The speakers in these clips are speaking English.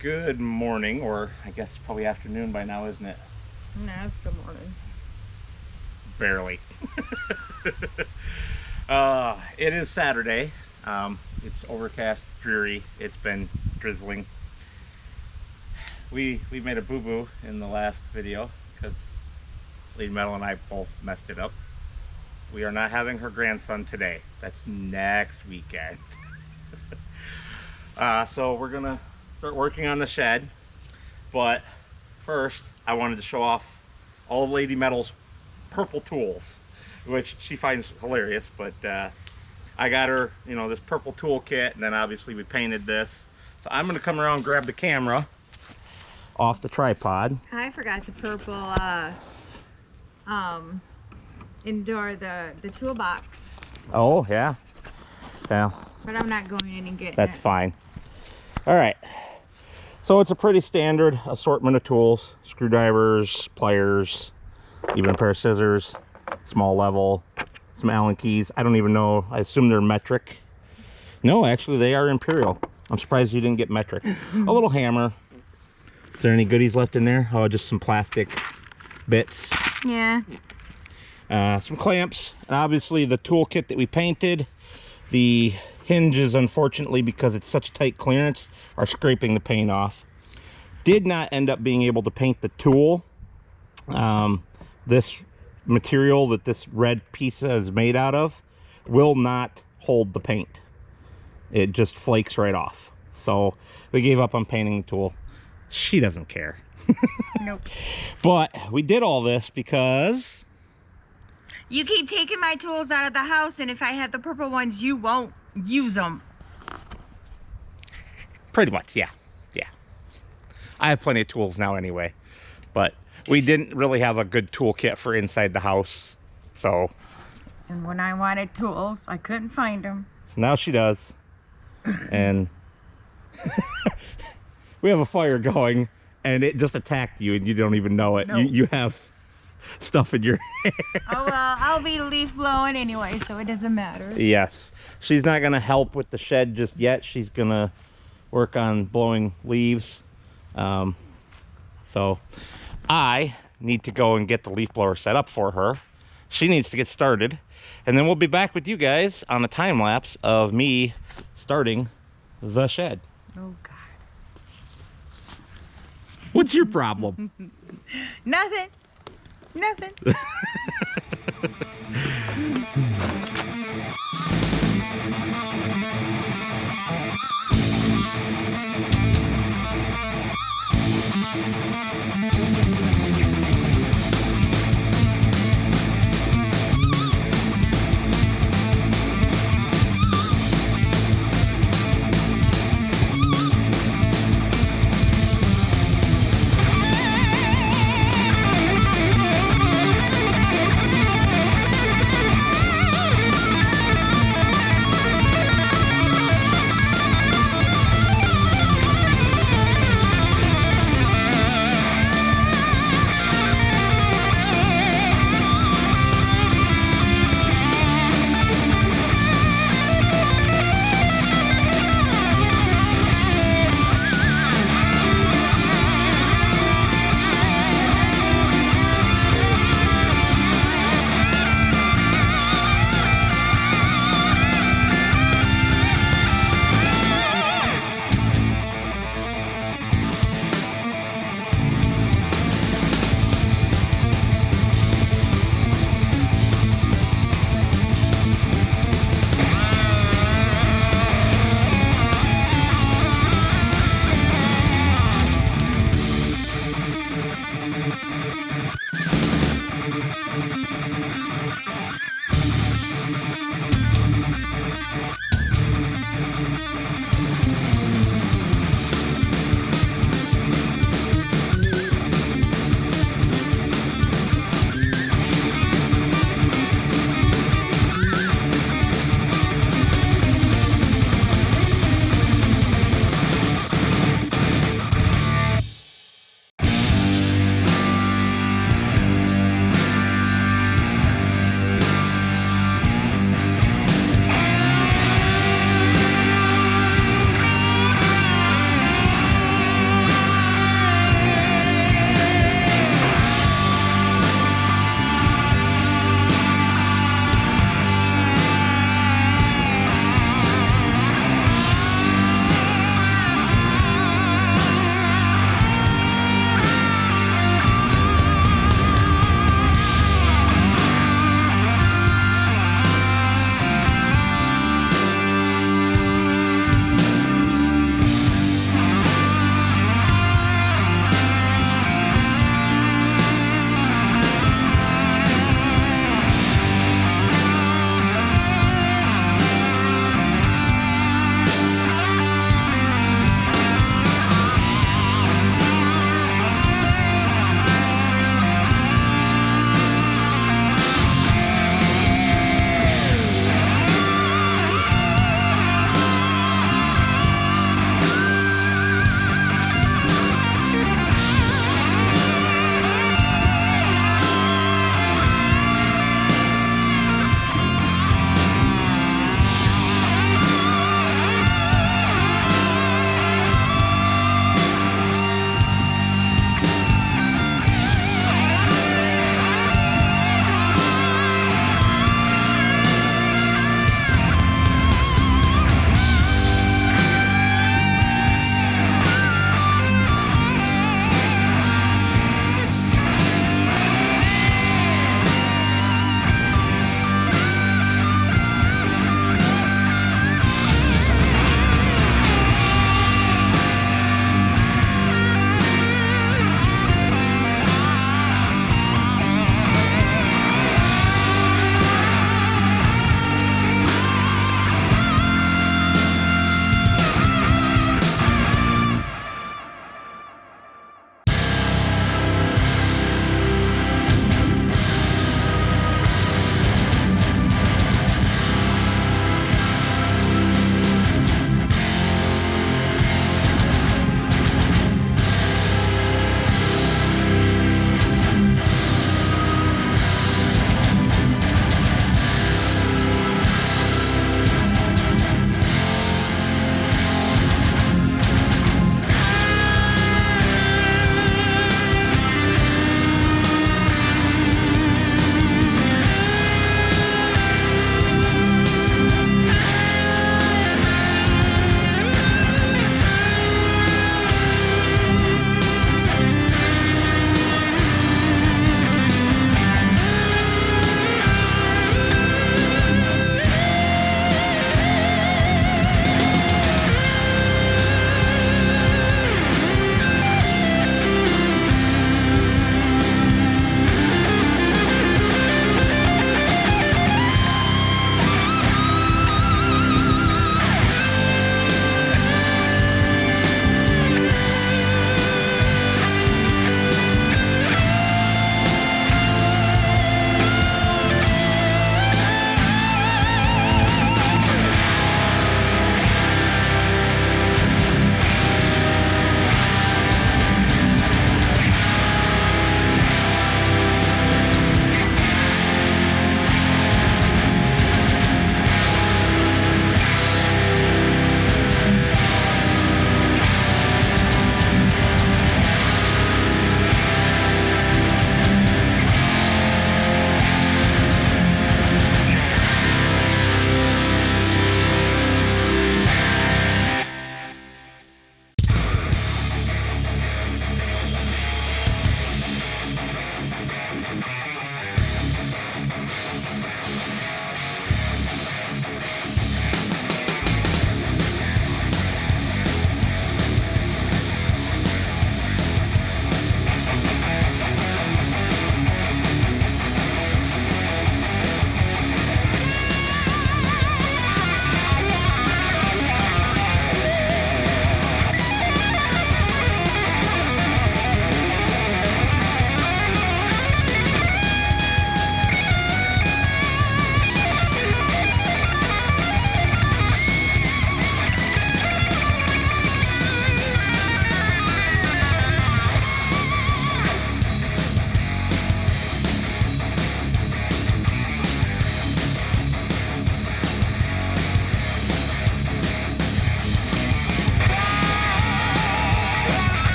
Good morning, or I guess probably afternoon by now, isn't it? No, it's still morning. Barely. It is Saturday. It's overcast, dreary. It's been drizzling. We made a boo-boo in the last video because Lady Metal and I both messed it up. We are not having her grandson today. That's next weekend. So we're gonna start working on the shed, but first I wanted to show off all of Lady Metal's purple tools, which she finds hilarious. But I got her, you know, this purple tool kit, and then obviously we painted this. So I'm gonna come around and grab the camera off the tripod. I forgot the purple indoor the toolbox. Oh yeah, yeah. But I'm not going in and getting That's it. fine. All right. So it's a pretty standard assortment of tools: screwdrivers, pliers, even a pair of scissors, small level, some Allen keys. I don't even know. I assume they're metric. No, actually they are imperial. I'm surprised you didn't get metric. A little hammer. Is there any goodies left in there? Oh, just some plastic bits. Yeah. Some clamps, and obviously the tool kit that we painted. The hinges, unfortunately, because it's such tight clearance, are scraping the paint off. Did not end up being able to paint the tool. This material that this red piece is made out of will not hold the paint. It just flakes right off. So we gave up on painting the tool. She doesn't care. Nope. But we did all this because You keep taking my tools out of the house, and if I have the purple ones, you won't use them. pretty much, yeah. I have plenty of tools now anyway, but we didn't really have a good tool kit for inside the house, so And when I wanted tools, I couldn't find them. now she does. And we have a fire going, and it just attacked you and you don't even know it. Nope. You have stuff in your hair. Oh well, I'll be leaf blowing anyway, so it doesn't matter. Yes, she's not gonna help with the shed just yet. She's gonna work on blowing leaves. So I need to go and get the leaf blower set up for her. She needs to get started, and then we'll be back with you guys on a time lapse of me starting the shed. Oh God. What's your problem? Nothing. Nothing.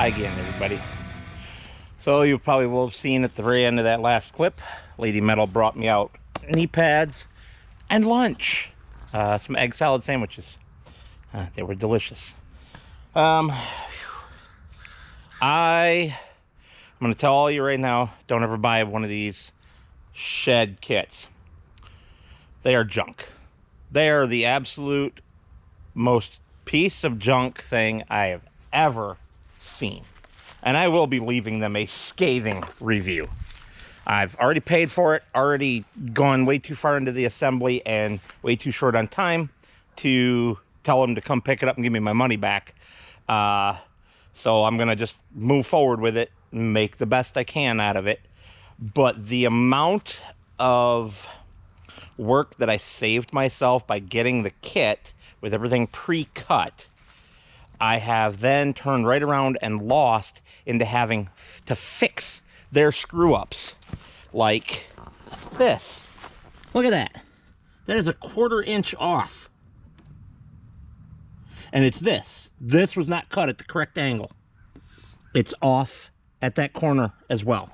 Hi again, everybody. So you probably will have seen at the very end of that last clip, Lady Metal brought me out knee pads and lunch. Some egg salad sandwiches. They were delicious. I'm going to tell all you right now, don't ever buy one of these shed kits. They are junk. They are the absolute most piece of junk thing I have ever seen. And I will be leaving them a scathing review. I've already paid for it, already gone way too far into the assembly and way too short on time to tell them to come pick it up and give me my money back. So I'm going to just move forward with it and make the best I can out of it. But the amount of work that I saved myself by getting the kit with everything pre-cut, I have then turned right around and lost into having to fix their screw-ups. Like this. Look at that. That is a 1/4 inch off. And it's this. This was not cut at the correct angle. It's off at that corner as well,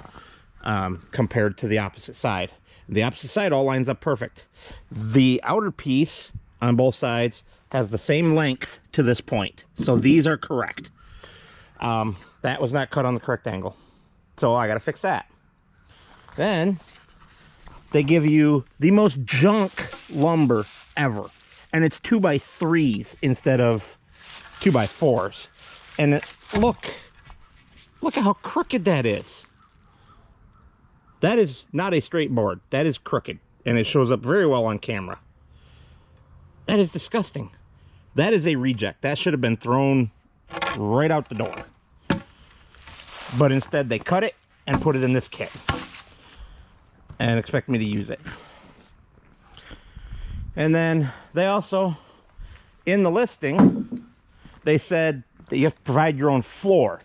compared to the opposite side. The opposite side all lines up perfect. The outer piece on both sides has the same length to this point. So these are correct. That was not cut on the correct angle. So I got to fix that. Then they give you the most junk lumber ever. And it's 2x3s instead of 2x4s. And look at how crooked that is. That is not a straight board. That is crooked. And it shows up very well on camera. That is disgusting. That is a reject. That should have been thrown right out the door. But instead they cut it and put it in this kit. And expect me to use it. And then they also, in the listing, they said that you have to provide your own floor.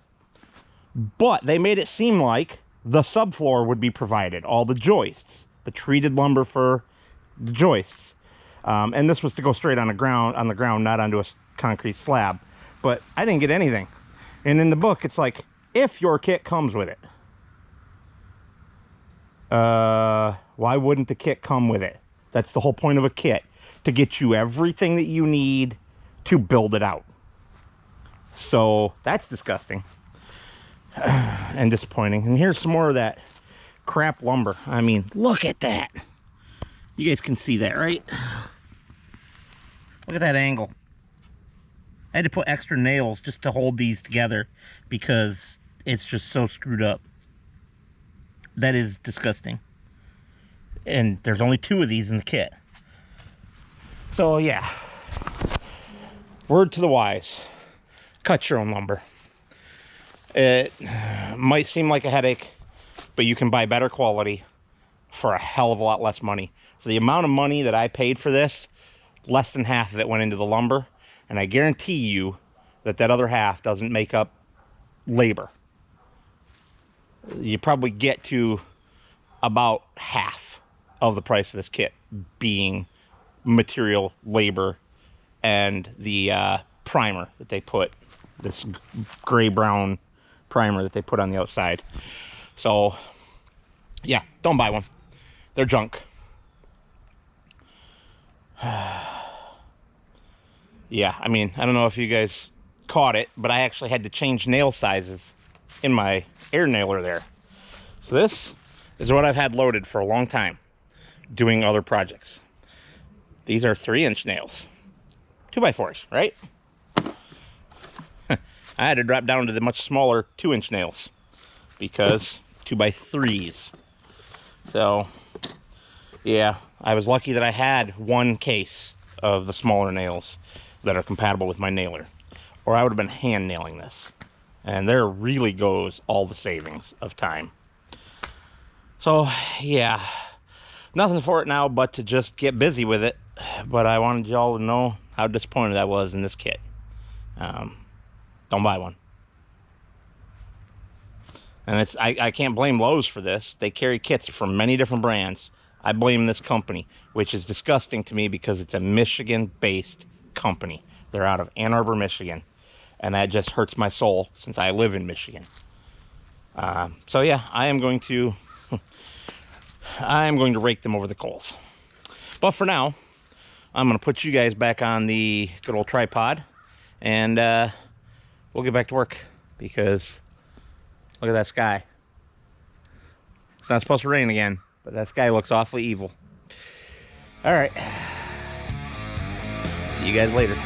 But they made it seem like the subfloor would be provided. All the joists, the treated lumber for the joists. And this was to go straight on the ground, not onto a concrete slab. But I didn't get anything. And in the book, it's like, if your kit comes with it. Why wouldn't the kit come with it? That's the whole point of a kit, to get you everything that you need to build it out. So that's disgusting and disappointing. And here's some more of that crap lumber. I mean, look at that. You guys can see that, right? Look at that angle. I had to put extra nails just to hold these together because it's just so screwed up. That is disgusting. And there's only 2 of these in the kit. So yeah, word to the wise, cut your own lumber. It might seem like a headache, but you can buy better quality for a hell of a lot less money. For the amount of money that I paid for this, less than half of it went into the lumber, and I guarantee you that that other half doesn't make up labor. You probably get to about half of the price of this kit being material, labor, and the primer that they put, this gray-brown primer that they put on the outside. So yeah, don't buy one. They're junk. Yeah, I mean, I don't know if you guys caught it, but I actually had to change nail sizes in my air nailer there. So this is what I've had loaded for a long time doing other projects. These are 3-inch nails, 2x4s, right? I had to drop down to the much smaller 2-inch nails because 2x3s. So yeah, I was lucky that I had one case of the smaller nails that are compatible with my nailer, or I would have been hand nailing this. And there really goes all the savings of time. So yeah, nothing for it now but to just get busy with it. But I wanted y'all to know how disappointed I was in this kit. Don't buy one. And it's I can't blame Lowe's for this. They carry kits from many different brands. I blame this company, which is disgusting to me because it's a Michigan-based company. They're out of Ann Arbor, Michigan. and that just hurts my soul since I live in Michigan. So yeah, I am going to rake them over the coals. But for now, I'm going to put you guys back on the good old tripod, and we'll get back to work, because look at that sky. It's not supposed to rain again, but that sky looks awfully evil. All right. See you guys later.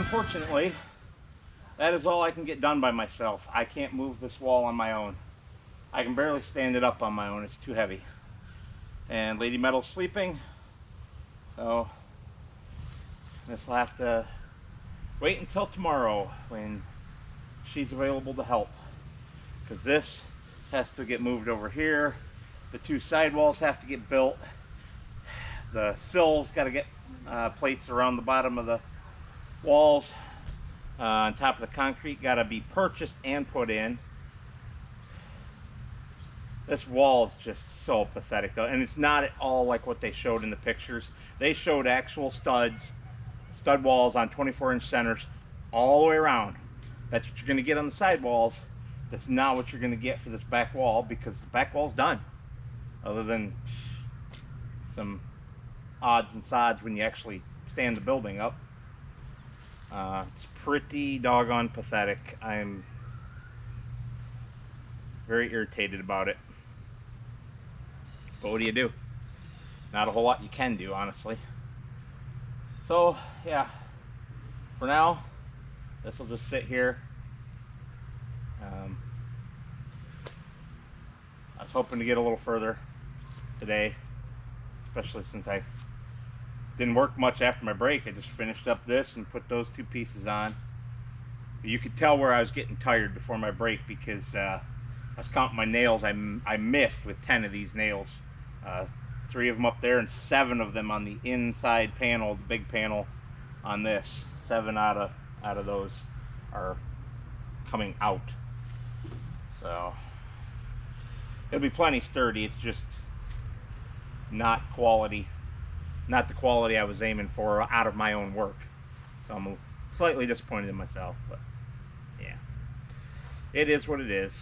unfortunately, that is all I can get done by myself. I can't move this wall on my own. I can barely stand it up on my own. It's too heavy. And Lady Metal's sleeping, so this will have to wait until tomorrow when she's available to help. Because this has to get moved over here. The two sidewalls have to get built. The sills got to get plates around the bottom of the walls. On top of the concrete got to be purchased and put in. This wall is just so pathetic though, and it's not at all like what they showed in the pictures. They showed actual stud walls on 24-inch centers all the way around. That's what you're going to get on the side walls. That's not what you're going to get for this back wall, because the back wall's done. Other than some odds and sods when you actually stand the building up. It's pretty doggone pathetic. I'm very irritated about it. But what do you do? Not a whole lot you can do, honestly. So, yeah. For now, this will just sit here. I was hoping to get a little further today, especially since I didn't work much after my break. I just finished up this and put those two pieces on. But you could tell where I was getting tired before my break, because I was counting my nails. I missed with 10 of these nails. 3 of them up there and 7 of them on the inside panel, the big panel on this. 7 out of those are coming out. So it'll be plenty sturdy. It's just not quality, not the quality I was aiming for out of my own work. So I'm slightly disappointed in myself, but yeah, it is what it is.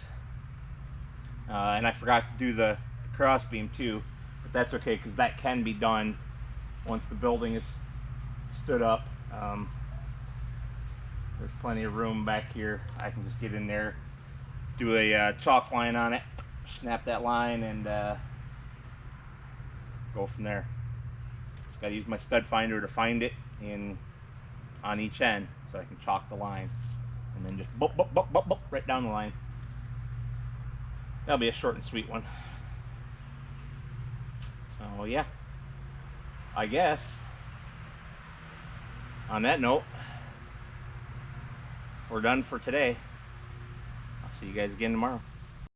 And I forgot to do the cross beam too, but that's okay, because that can be done once the building is stood up. There's plenty of room back here. I can just get in there, do a chalk line on it, snap that line, and go from there. Just got to use my stud finder to find it on each end, so I can chalk the line, and then just boop, boop, boop, boop, boop, right down the line. That'll be a short and sweet one. So yeah, I guess on that note, we're done for today. I'll see you guys again tomorrow.